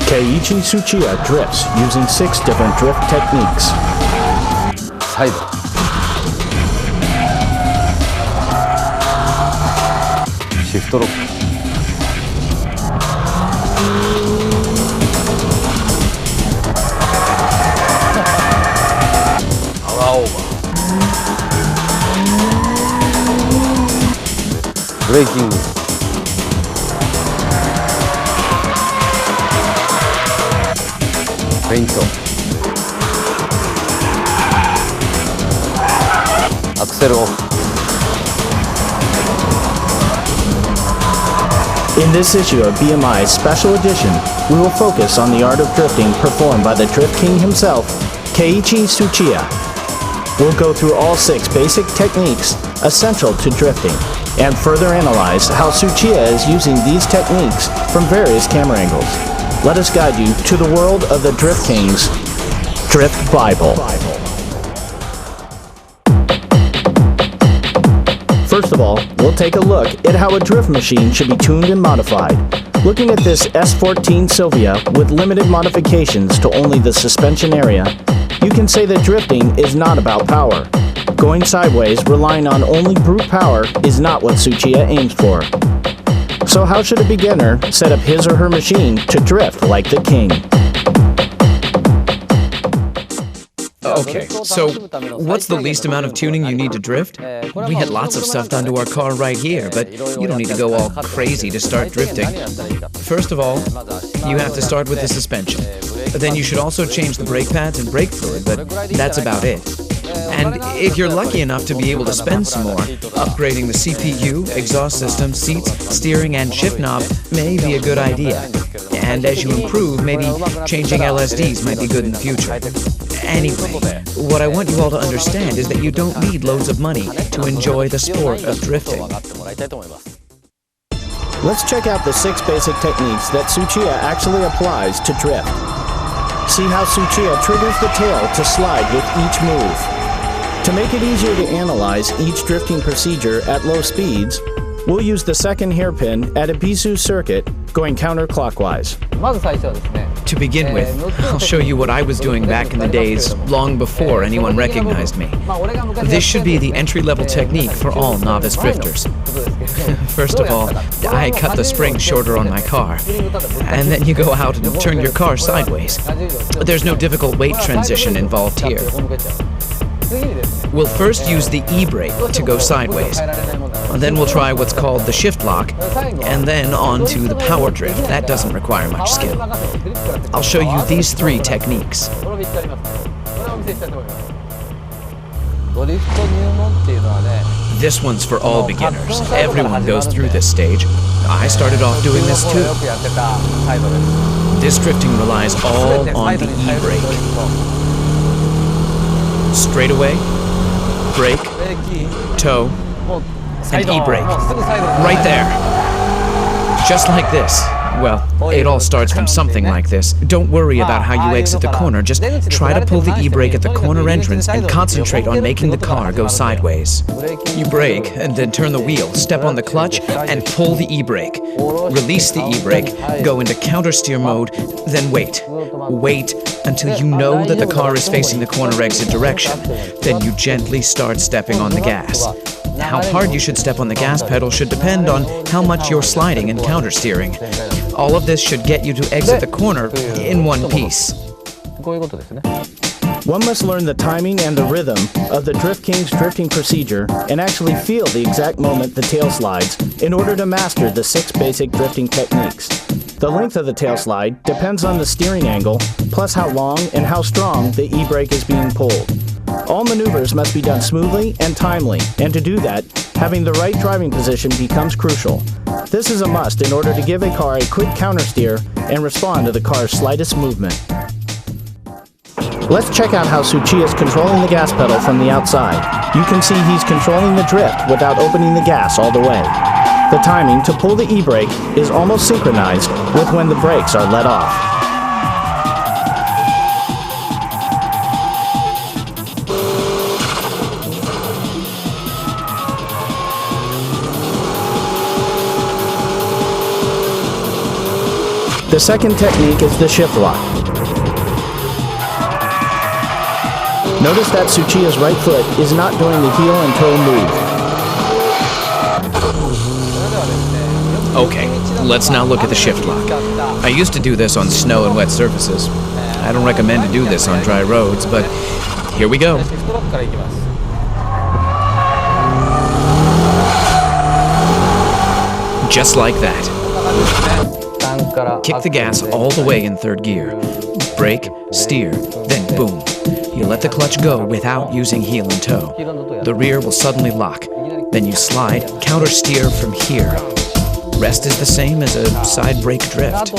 Keiichi Tsuchiya drifts using 6 different drift techniques. サイドシフトロックパワーオーバーブレーキングフェイントアクセルオフ In this issue of BMI's special edition, we will focus on the art of drifting performed by the Drift King himself, Keiichi Tsuchiya. We'll go through all 6 basic techniques essential to drifting and further analyze how Tsuchiya is using these techniques from various camera angles. Let us guide you to the world of the Drift King's Drift Bible. First of all, we'll take a look at how a drift machine should be tuned and modified. Looking at this S14 Silvia with limited modifications to only the suspension area, you can say that drifting is not about power. Going sideways, relying on only brute power, is not what Tsuchiya aims for. So how should a beginner set up his or her machine to drift like the king? Okay, so what's the least amount of tuning you need to drift? We had lots of stuff done to our car right here, but you don't need to go all crazy to start drifting. First of all, you have to start with the suspension. Then you should also change the brake pads and brake fluid, but that's about it. And if you're lucky enough to be able to spend some more, upgrading the CPU, exhaust system, seats, steering, and shift knob may be a good idea. And as you improve, maybe changing LSDs might be good in the future. Anyway, what I want you all to understand is that you don't need loads of money to enjoy the sport of drifting. Let's check out the 6 basic techniques that Tsuchiya actually applies to drift. See how Tsuchiya triggers the tail to slide with each move. To make it easier to analyze each drifting procedure at low speeds, we'll use the second hairpin at a Bisu circuit going counterclockwise. To begin with, I'll show you what I was doing back in the days, long before anyone recognized me. This should be the entry-level technique for all novice drifters. First of all, I cut the spring shorter on my car, and then you go out and turn your car sideways. There's no difficult weight transition involved here. We'll first use the e-brake to go sideways. Then we'll try what's called the shift lock, and then on to the power drift. That doesn't require much skill. I'll show you these 3 techniques. This one's for all beginners. Everyone goes through this stage. I started off doing this too. This drifting relies all on the e-brake. Straightaway, brake, toe, and e-brake. Right there. Just like this. Well, it all starts from something like this. Don't worry about how you exit the corner. Just try to pull the e-brake at the corner entrance and concentrate on making the car go sideways. You brake and then turn the wheel, step on the clutch, and pull the e-brake. Release the e-brake, go into counter steer mode, then wait. Wait until you know that the car is facing the corner exit direction. Then you gently start stepping on the gas. How hard you should step on the gas pedal should depend on how much you're sliding and counter steering. All of this should get you to exit the corner in one piece. One must learn the timing and the rhythm of the Drift King's drifting procedure and actually feel the exact moment the tail slides in order to master the 6 basic drifting techniques. The length of the tail slide depends on the steering angle, plus how long and how strong the e-brake is being pulled. All maneuvers must be done smoothly and timely, and to do that, having the right driving position becomes crucial. This is a must in order to give a car a quick countersteer and respond to the car's slightest movement. Let's check out how Tsuchiya is controlling the gas pedal from the outside. You can see he's controlling the drift without opening the gas all the way. The timing to pull the e-brake is almost synchronized with when the brakes are let off. The second technique is the shift lock. Notice that Tsuchiya's right foot is not doing the heel and toe move. Okay, let's now look at the shift lock. I used to do this on snow and wet surfaces. I don't recommend to do this on dry roads, but here we go. Just like that. Kick the gas all the way in third gear. Brake, steer, then boom. You let the clutch go without using heel and toe. The rear will suddenly lock. Then you slide, counter steer from here. Rest is the same as a side brake drift.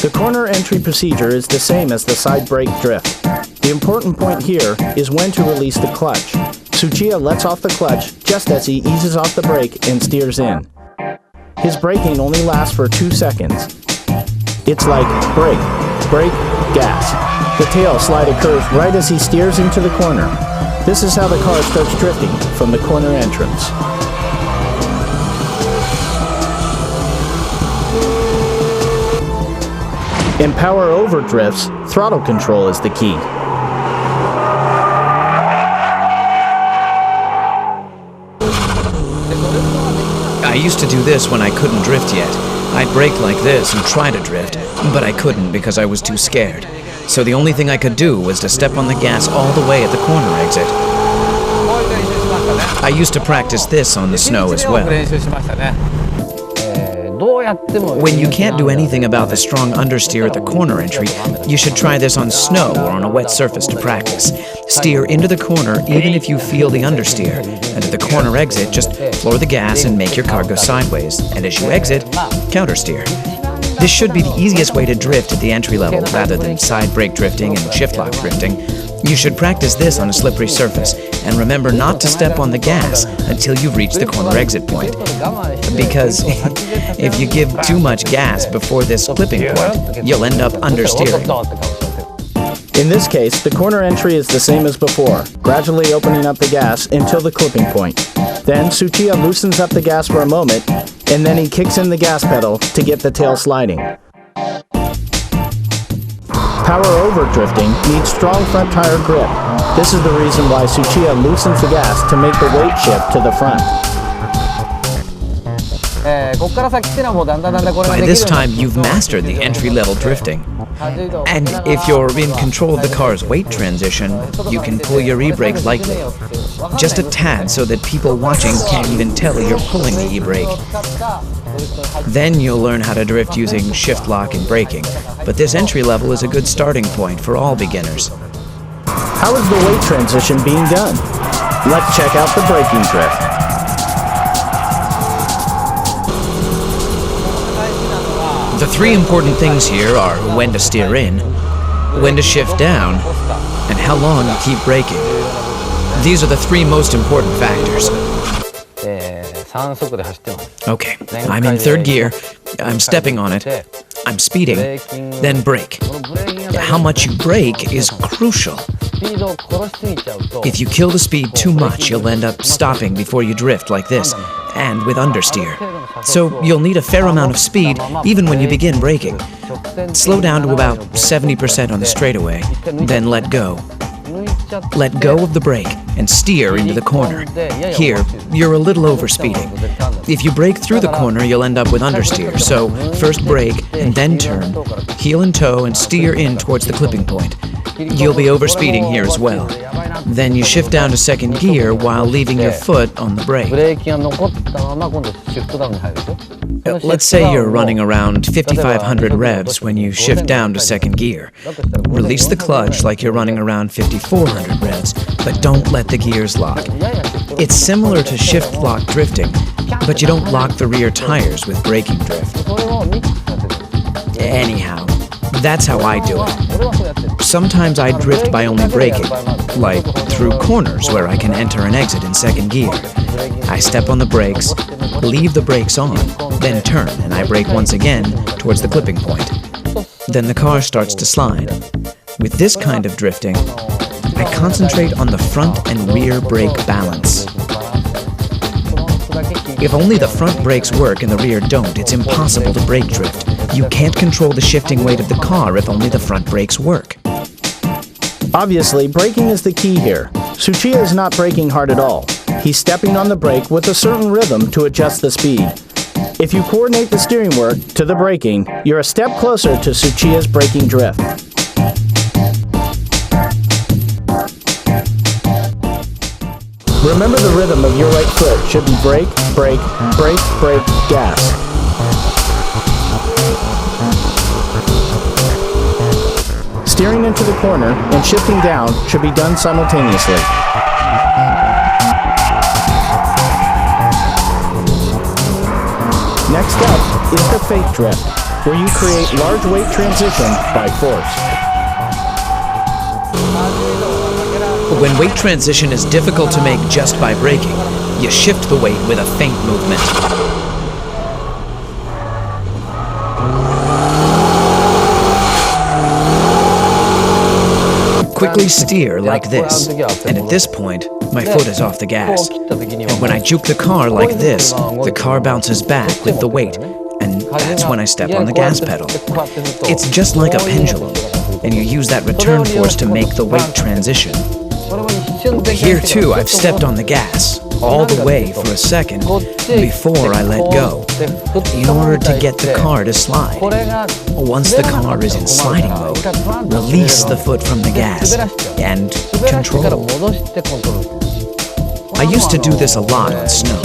The corner entry procedure is the same as the side brake drift. The important point here is when to release the clutch. Tsuchiya lets off the clutch just as he eases off the brake and steers in. His braking only lasts for 2 seconds. It's like brake, brake, gas. The tail slide occurs right as he steers into the corner. This is how the car starts drifting from the corner entrance. In power over drifts, throttle control is the key. I used to do this when I couldn't drift yet. I'd brake like this and try to drift, but I couldn't because I was too scared. So the only thing I could do was to step on the gas all the way at the corner exit. I used to practice this on the snow as well. When you can't do anything about the strong understeer at the corner entry, you should try this on snow or on a wet surface to practice. Steer into the corner even if you feel the understeer, and at the corner exit, just floor the gas and make your car go sideways, and as you exit, countersteer. This should be the easiest way to drift at the entry level rather than side brake drifting and shift lock drifting. You should practice this on a slippery surface, and remember not to step on the gas until you reach the corner exit point. Because if you give too much gas before this clipping point, you'll end up understeering. In this case, the corner entry is the same as before, gradually opening up the gas until the clipping point. Then Tsuchiya loosens up the gas for a moment, and then he kicks in the gas pedal to get the tail sliding. Power over drifting needs strong front tire grip. This is the reason why Tsuchiya loosens the gas to make the weight shift to the front. By this time, you've mastered the entry-level drifting. And if you're in control of the car's weight transition, you can pull your e-brake lightly. Just a tad so that people watching can't even tell you're pulling the e-brake. Then you'll learn how to drift using shift lock and braking. But this entry level is a good starting point for all beginners. How is the weight transition being done? Let's check out the braking drift. The three important things here are when to steer in, when to shift down, and how long you keep braking. These are the three most important factors. Okay, I'm in third gear, I'm stepping on it, I'm speeding, then brake. How much you brake is crucial. If you kill the speed too much, you'll end up stopping before you drift like this, and with understeer. So you'll need a fair amount of speed even when you begin braking. Slow down to about 70% on the straightaway, then let go. Let go of the brake and steer into the corner. Here, you're a little overspeeding. If you brake through the corner, you'll end up with understeer, so first brake and then turn, heel and toe and steer in towards the clipping point. You'll be overspeeding here as well. Then you shift down to second gear while leaving your foot on the brake. Let's say you're running around 5,500 revs when you shift down to second gear. Release the clutch like you're running around 5,400 revs, but don't let the gears lock. It's similar to shift lock drifting, but you don't lock the rear tires with braking drift. Anyhow, that's how I do it. Sometimes I drift by only braking, like through corners where I can enter and exit in second gear. I step on the brakes, leave the brakes on, then turn and I brake once again towards the clipping point. Then the car starts to slide. With this kind of drifting, I concentrate on the front and rear brake balance. If only the front brakes work and the rear don't, it's impossible to brake drift. You can't control the shifting weight of the car if only the front brakes work. Obviously, braking is the key here. Tsuchiya is not braking hard at all. He's stepping on the brake with a certain rhythm to adjust the speed. If you coordinate the steering work to the braking, you're a step closer to Tsuchiya's braking drift. Remember, the rhythm of your right foot should be brake, brake, brake, brake, gas. Steering into the corner and shifting down should be done simultaneously. Next up is the fake drift, where you create large weight transition by force. When weight transition is difficult to make just by braking, you shift the weight with a feint movement. Quickly steer like this, and at this point, my foot is off the gas. And when I juke the car like this, the car bounces back with the weight, and that's when I step on the gas pedal. It's just like a pendulum, and you use that return force to make the weight transition. Here too, I've stepped on the gas, all the way for a second, before I let go, in order to get the car to slide. Once the car is in sliding mode, release the foot from the gas, and control. I used to do this a lot on snow.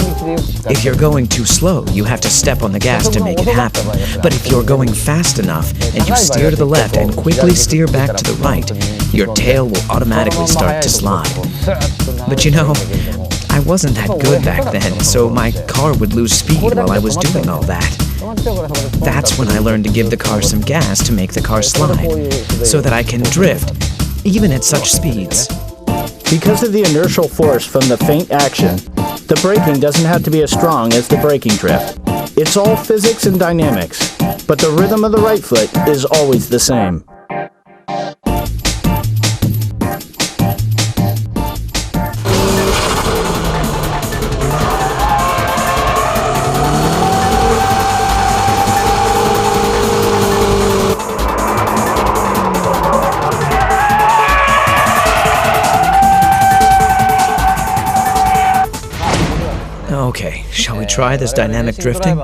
If you're going too slow, you have to step on the gas to make it happen. But if you're going fast enough, and you steer to the left and quickly steer back to the right, your tail will automatically start to slide. But you know, I wasn't that good back then, so my car would lose speed while I was doing all that. That's when I learned to give the car some gas to make the car slide, so that I can drift, even at such speeds. Because of the inertial force from the feint action, the braking doesn't have to be as strong as the braking drift. It's all physics and dynamics, but the rhythm of the right foot is always the same. Okay, shall we try this dynamic drifting?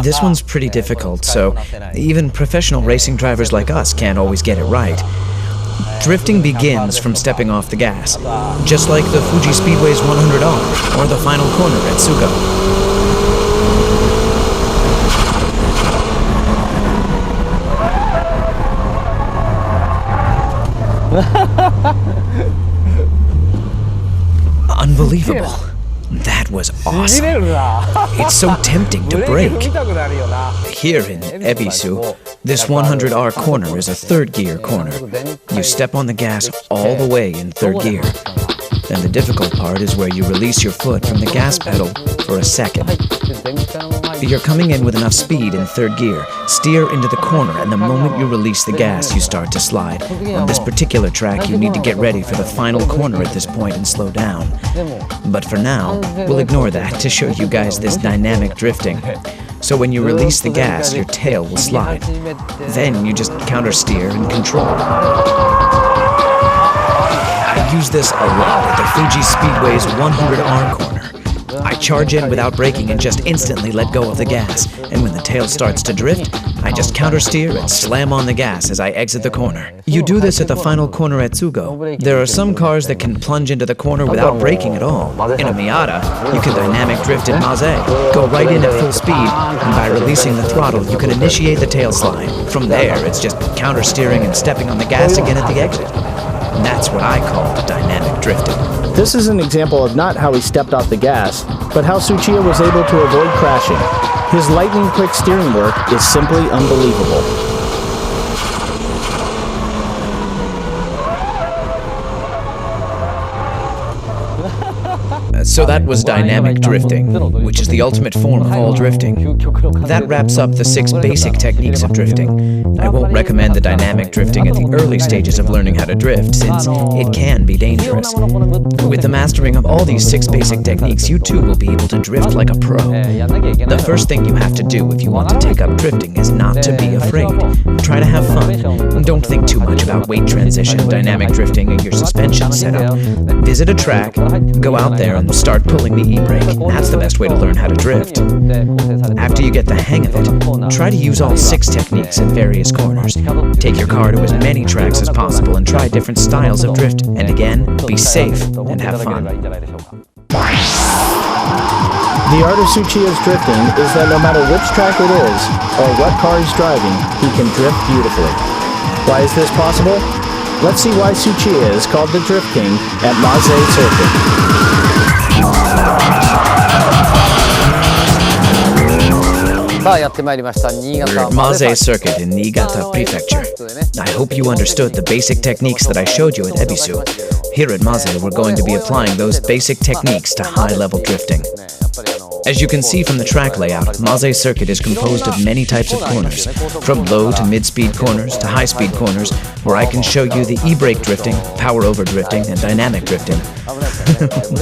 This one's pretty difficult, so even professional racing drivers like us can't always get it right. Drifting begins from stepping off the gas, just like the Fuji Speedway's 100R or the final corner at Tsugo. Unbelievable. That was awesome. It's so tempting to brake. Here in Ebisu, this 100R corner is a third gear corner. You step on the gas all the way in third gear. Then the difficult part is where you release your foot from the gas pedal for a second. You're coming in with enough speed in third gear. Steer into the corner, and the moment you release the gas, you start to slide. On this particular track, you need to get ready for the final corner at this point and slow down. But for now, we'll ignore that to show you guys this dynamic drifting. So when you release the gas, your tail will slide. Then you just counter-steer and control. I use this a lot at the Fuji Speedway's 100R corner. I charge in without braking and just instantly let go of the gas. And when the tail starts to drift, I just counter-steer and slam on the gas as I exit the corner. You do this at the final corner at Tsugo. There are some cars that can plunge into the corner without braking at all. In a Miata, you can dynamic drift at Maze, go right in at full speed, and by releasing the throttle, you can initiate the tail slide. From there, it's just counter-steering and stepping on the gas again at the exit. And that's what I call dynamic drifting. This is an example of not how he stepped off the gas, but how Tsuchiya was able to avoid crashing. His lightning-quick steering work is simply unbelievable. So that was dynamic drifting, which is the ultimate form of all drifting. That wraps up the 6 basic techniques of drifting. I won't recommend the dynamic drifting at the early stages of learning how to drift, since it can be dangerous. With the mastering of all these 6 basic techniques, you too will be able to drift like a pro. The first thing you have to do if you want to take up drifting is not to be afraid. Try to have fun. Don't think too much about weight transition, dynamic drifting, and your suspension setup. Visit a track, go out there and start pulling the e-brake. That's the best way to learn how to drift. After you get the hang of it, try to use all 6 techniques in various corners. Take your car to as many tracks as possible and try different styles of drift. And again, be safe and have fun. The art of Tsuchiya's drifting is that no matter which track it is, or what car he's driving, he can drift beautifully. Why is this possible? Let's see why Tsuchiya is called the Drift King at Maze Circuit. We're at Maze Circuit in Niigata Prefecture. I hope you understood the basic techniques that I showed you at Ebisu. Here at Maze, we're going to be applying those basic techniques to high-level drifting. As you can see from the track layout, Maze Circuit is composed of many types of corners, from low to mid-speed corners to high-speed corners, where I can show you the e-brake drifting, power-over drifting, and dynamic drifting.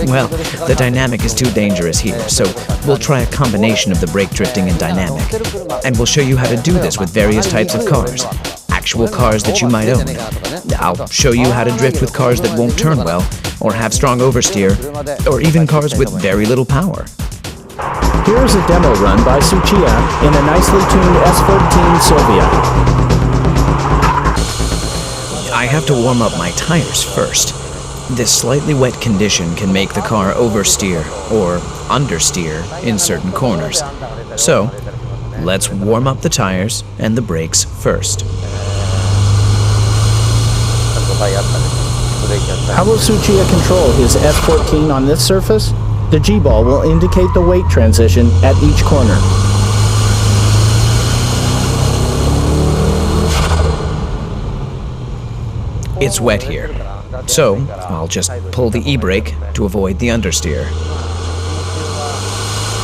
Well, the dynamic is too dangerous here, so we'll try a combination of the brake drifting and dynamic. And we'll show you how to do this with various types of cars. Actual cars that you might own. I'll show you how to drift with cars that won't turn well, or have strong oversteer, or even cars with very little power. Here is a demo run by Tsuchiya in a nicely tuned S14 Silvia. I have to warm up my tires first. This slightly wet condition can make the car oversteer or understeer in certain corners. So, let's warm up the tires and the brakes first. How will Tsuchiya control his S14 on this surface? The G-ball will indicate the weight transition at each corner. It's wet here, so I'll just pull the e-brake to avoid the understeer.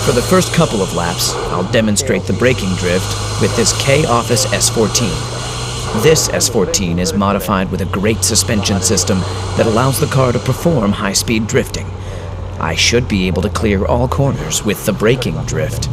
For the first couple of laps, I'll demonstrate the braking drift with this K-Office S14. This S14 is modified with a great suspension system that allows the car to perform high-speed drifting. I should be able to clear all corners with the braking drift.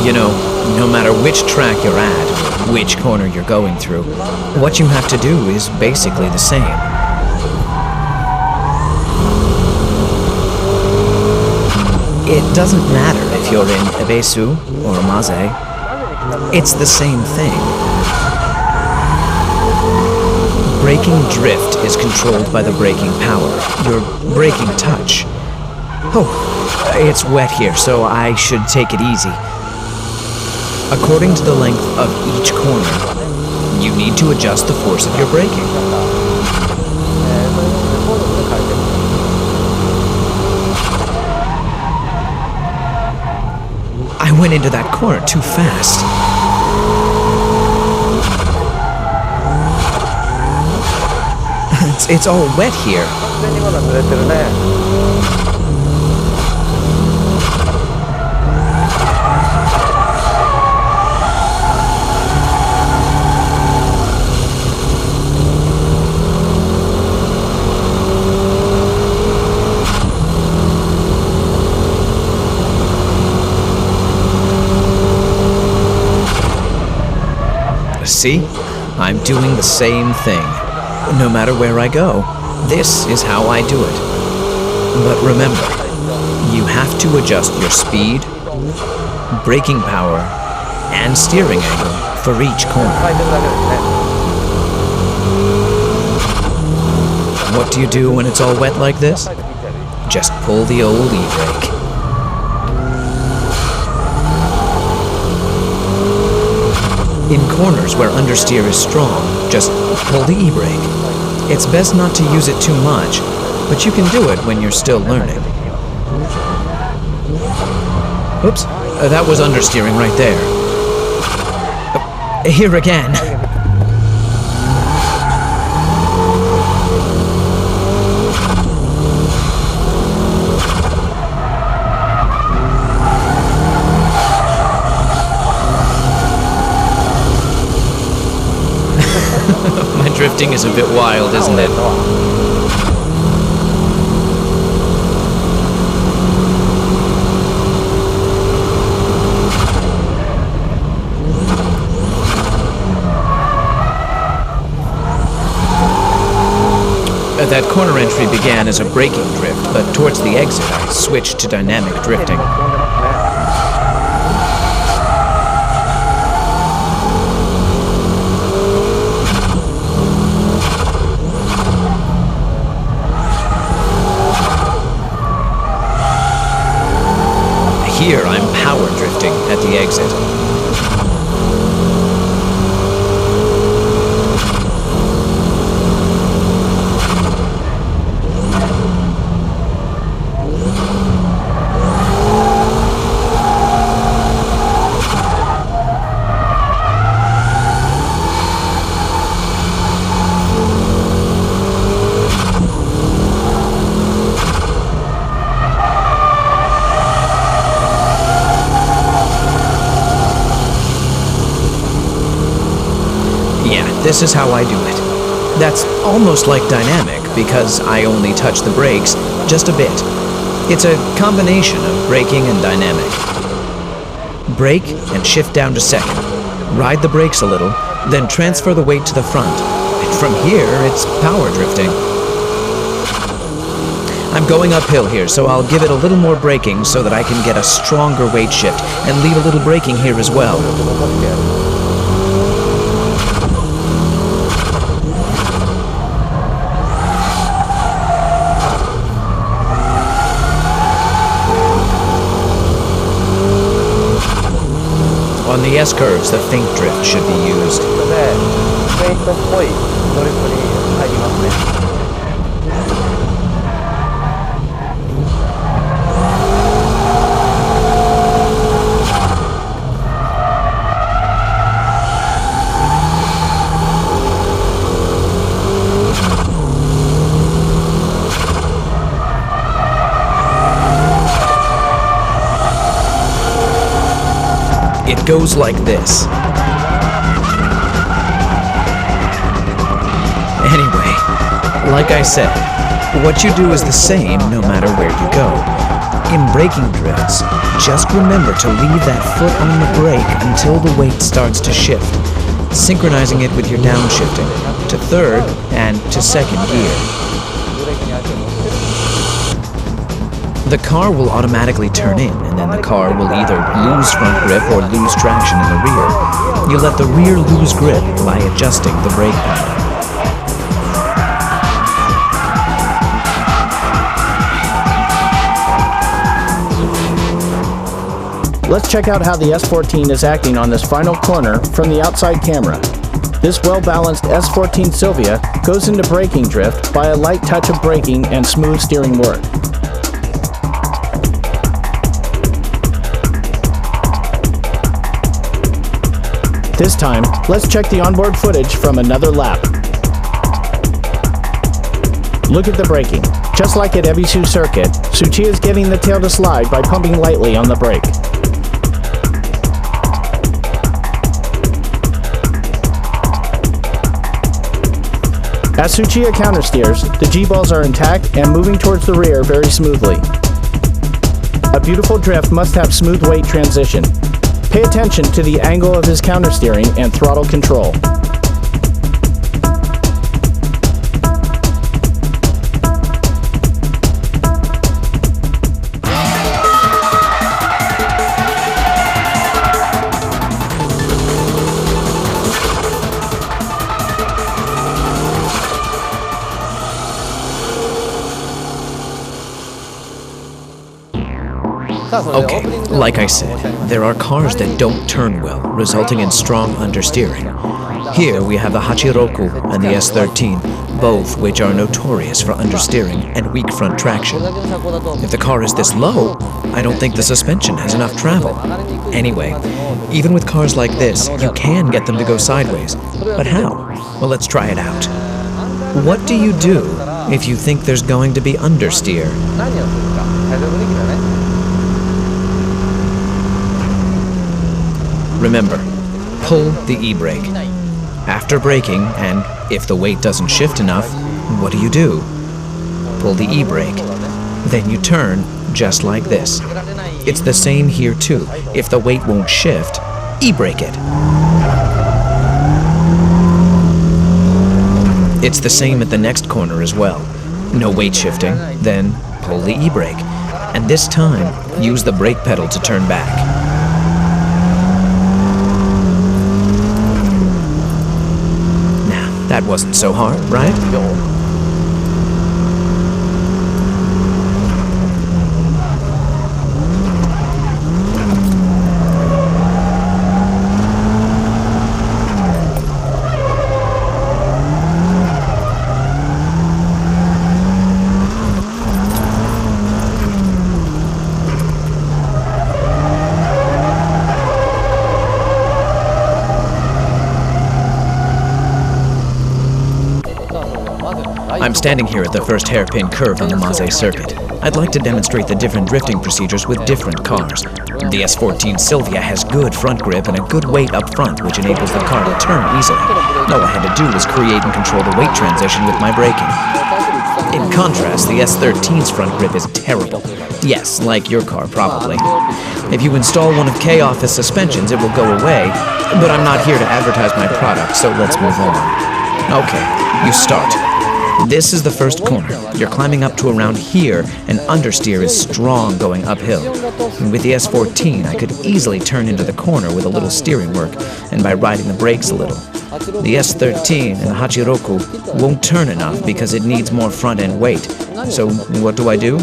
You know, no matter which track you're at, or which corner you're going through, what you have to do is basically the same. It doesn't matter if you're in Ebisu or Maze. It's the same thing. Braking drift is controlled by the braking power, your braking touch. Oh, it's wet here, so I should take it easy. According to the length of each corner, you need to adjust the force of your braking. I went into that corner too fast. It's all wet here. See? I'm doing the same thing. No matter where I go, this is how I do it. But remember, you have to adjust your speed, braking power, and steering angle for each corner. What do you do when it's all wet like this? Just pull the old e-brake. In corners where understeer is strong, just pull the e-brake. It's best not to use it too much, but you can do it when you're still learning. Oops, that was understeering right there. Here again. My drifting is a bit wild, isn't it? That corner entry began as a braking drift, but towards the exit I switched to dynamic drifting. Here I'm power drifting at the exit. This is how I do it. That's almost like dynamic because I only touch the brakes just a bit. It's a combination of braking and dynamic. Brake and shift down to second. Ride the brakes a little, then transfer the weight to the front. And from here, it's power drifting. I'm going uphill here, so I'll give it a little more braking so that I can get a stronger weight shift and leave a little braking here as well. On the S-curves, the faint drift should be used. It goes like this. Anyway, like I said, what you do is the same no matter where you go. In braking drifts, just remember to leave that foot on the brake until the weight starts to shift, synchronizing it with your downshifting to third and to second gear. The car will automatically turn in, and then the car will either lose front grip or lose traction in the rear. You let the rear lose grip by adjusting the brake pedal. Let's check out how the S14 is acting on this final corner from the outside camera. This well-balanced S14 Silvia goes into braking drift by a light touch of braking and smooth steering work. This time, let's check the onboard footage from another lap. Look at the braking. Just like at Ebisu Circuit, Tsuchiya is getting the tail to slide by pumping lightly on the brake. As Tsuchiya countersteers, the G-balls are intact and moving towards the rear very smoothly. A beautiful drift must have smooth weight transition. Pay attention to the angle of his countersteering and throttle control. Okay, like I said, there are cars that don't turn well, resulting in strong understeering. Here we have the Hachiroku and the S13, both which are notorious for understeering and weak front traction. If the car is this low, I don't think the suspension has enough travel. Anyway, even with cars like this, you can get them to go sideways. But how? Well, let's try it out. What do you do if you think there's going to be understeer? Remember, pull the e-brake. After braking, and if the weight doesn't shift enough, what do? Pull the e-brake. Then you turn, just like this. It's the same here too. If the weight won't shift, e-brake it. It's the same at the next corner as well. No weight shifting, then pull the e-brake. And this time, use the brake pedal to turn back. That wasn't so hard, right? I'm standing here at the first hairpin curve on the Maze circuit. I'd like to demonstrate the different drifting procedures with different cars. The S14 Silvia has good front grip and a good weight up front, which enables the car to turn easily. All I had to do was create and control the weight transition with my braking. In contrast, the S13's front grip is terrible. Yes, like your car, probably. If you install one of K-Office suspensions, it will go away, but I'm not here to advertise my product, so let's move on. Okay, you start. This is the first corner. You're climbing up to around here, and understeer is strong going uphill. And with the S14, I could easily turn into the corner with a little steering work, and by riding the brakes a little. The S13 and the Hachiroku won't turn enough because it needs more front-end weight. So what do?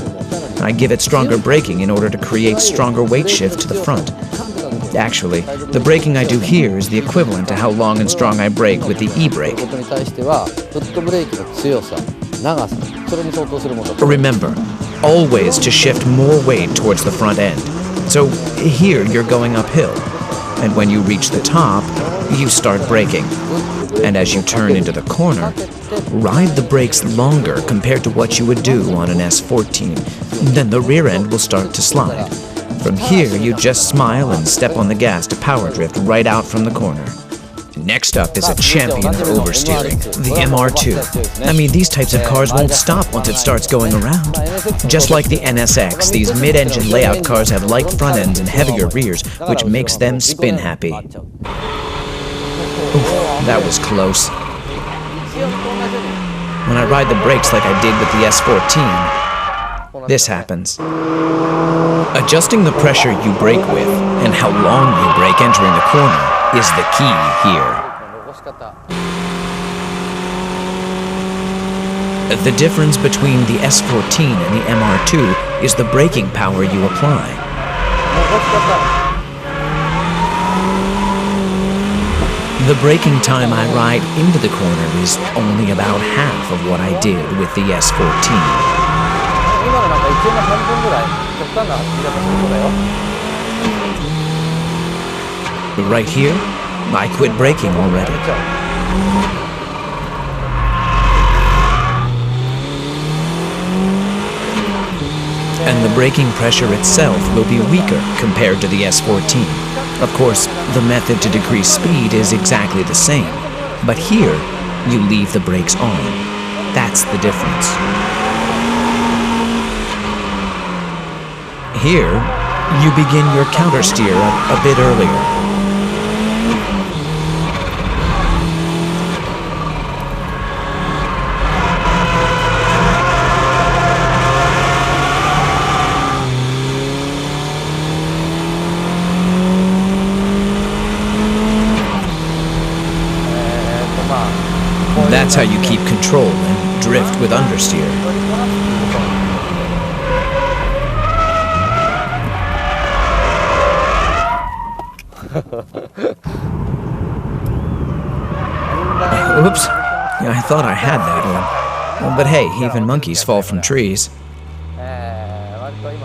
I give it stronger braking in order to create stronger weight shift to the front. Actually, the braking I do here is the equivalent to how long and strong I brake with the e-brake. Remember, always to shift more weight towards the front end. So here you're going uphill, and when you reach the top, you start braking. And as you turn into the corner, ride the brakes longer compared to what you would do on an S14. Then the rear end will start to slide. From here, you just smile and step on the gas to power drift right out from the corner. Next up is a champion for oversteering, the MR2. I mean, these types of cars won't stop once it starts going around. Just like the NSX, these mid-engine layout cars have light front ends and heavier rears, which makes them spin happy. Oof, that was close. When I ride the brakes like I did with the S14, this happens. Adjusting the pressure you brake with and how long you brake entering the corner is the key here. The difference between the S14 and the MR2 is the braking power you apply. The braking time I ride into the corner is only about half of what I did with the S14. Right here, I quit braking already. And the braking pressure itself will be weaker compared to the S14. Of course, the method to decrease speed is exactly the same, but here, you leave the brakes on. That's the difference. Here, you begin your countersteer a bit earlier. That's how you keep control and drift with understeer. Oops. Yeah, I thought I had that one. But hey, even monkeys fall from trees.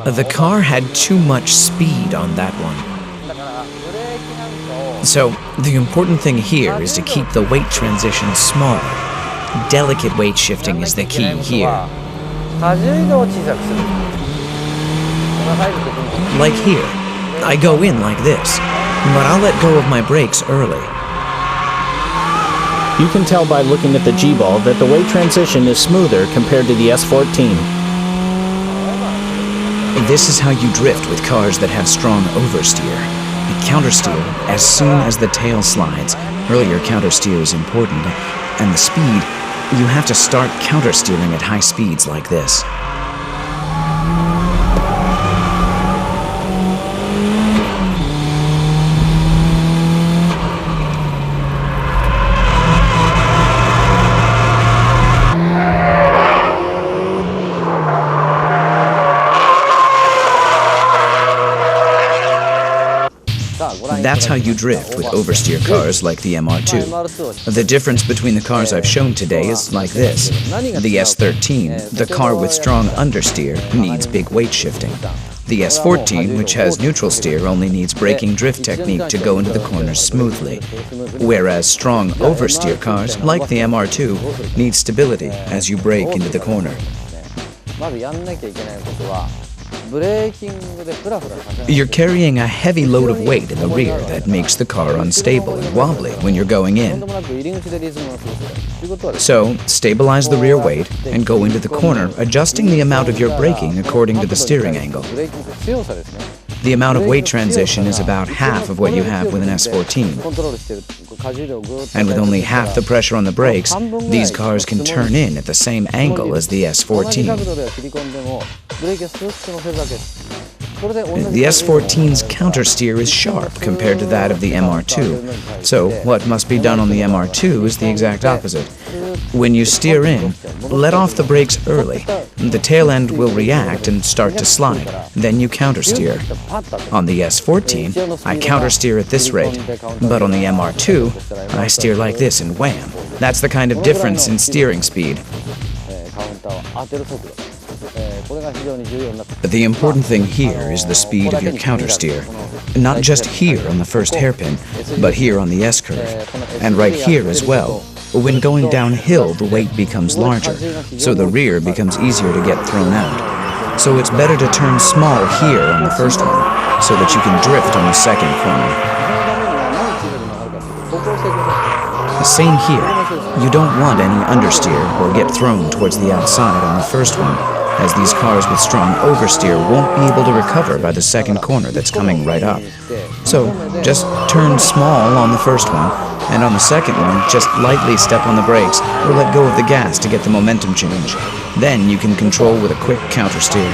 The car had too much speed on that one. So, the important thing here is to keep the weight transition smaller. Delicate weight shifting is the key here. Like here, I go in like this, but I'll let go of my brakes early. You can tell by looking at the G-ball that the weight transition is smoother compared to the S14. This is how you drift with cars that have strong oversteer. You countersteer as soon as the tail slides. Earlier countersteer is important, and the speed, you have to start countersteering at high speeds like this. That's how you drift with oversteer cars like the MR2. The difference between the cars I've shown today is like this. The S13, the car with strong understeer, needs big weight shifting. The S14, which has neutral steer, only needs braking drift technique to go into the corners smoothly. Whereas strong oversteer cars, like the MR2, need stability as you brake into the corner. You're carrying a heavy load of weight in the rear that makes the car unstable and wobbly when you're going in. So, stabilize the rear weight and go into the corner, adjusting the amount of your braking according to the steering angle. The amount of weight transition is about half of what you have with an S14. And with only half the pressure on the brakes, these cars can turn in at the same angle as the S14. The S14's countersteer is sharp compared to that of the MR2, so what must be done on the MR2 is the exact opposite. When you steer in, let off the brakes early. The tail end will react and start to slide. Then you countersteer. On the S14, I countersteer at this rate, but on the MR2, I steer like this and wham. That's the kind of difference in steering speed. The important thing here is the speed of your countersteer. Not just here on the first hairpin, but here on the S-curve, and right here as well. When going downhill, the weight becomes larger, so the rear becomes easier to get thrown out. So it's better to turn small here on the first one, so that you can drift on the second corner. Same here. You don't want any understeer or get thrown towards the outside on the first one, as these cars with strong oversteer won't be able to recover by the second corner that's coming right up. So just turn small on the first one, and on the second one, just lightly step on the brakes or let go of the gas to get the momentum change. Then you can control with a quick countersteer.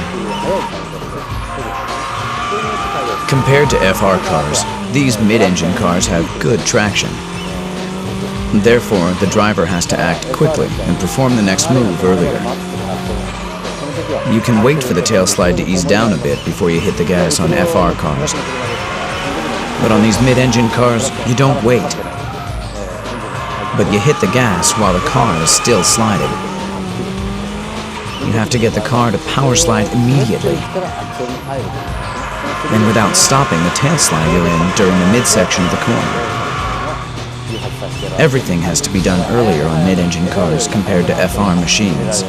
Compared to FR cars, these mid-engine cars have good traction. Therefore, the driver has to act quickly and perform the next move earlier. You can wait for the tail slide to ease down a bit before you hit the gas on FR cars. But on these mid-engine cars, you don't wait. But you hit the gas while the car is still sliding. You have to get the car to power slide immediately. And without stopping the tail slide you're in during the midsection of the corner. Everything has to be done earlier on mid-engine cars compared to FR machines.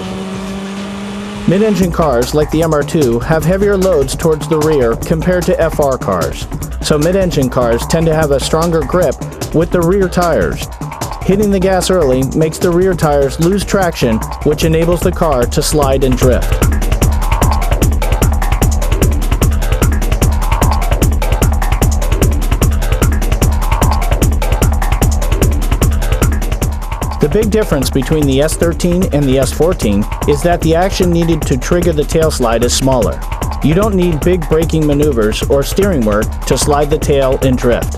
Mid-engine cars, like the MR2, have heavier loads towards the rear compared to FR cars. So mid-engine cars tend to have a stronger grip with the rear tires. Hitting the gas early makes the rear tires lose traction, which enables the car to slide and drift. The big difference between the S13 and the S14 is that the action needed to trigger the tail slide is smaller. You don't need big braking maneuvers or steering work to slide the tail and drift.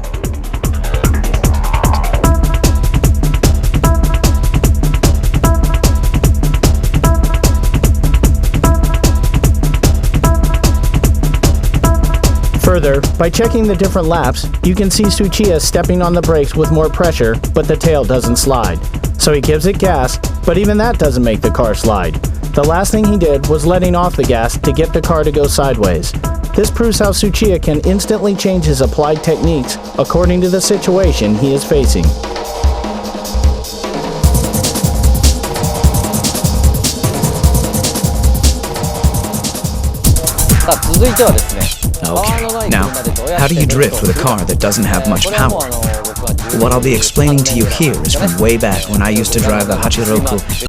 Further, by checking the different laps, you can see Tsuchiya stepping on the brakes with more pressure, but the tail doesn't slide. So he gives it gas, but even that doesn't make the car slide. The last thing he did was letting off the gas to get the car to go sideways. This proves how Tsuchiya can instantly change his applied techniques according to the situation he is facing. さあ続いてはですね Okay, now, how do you drift with a car that doesn't have much power? What I'll be explaining to you here is from way back when I used to drive the Hachiroku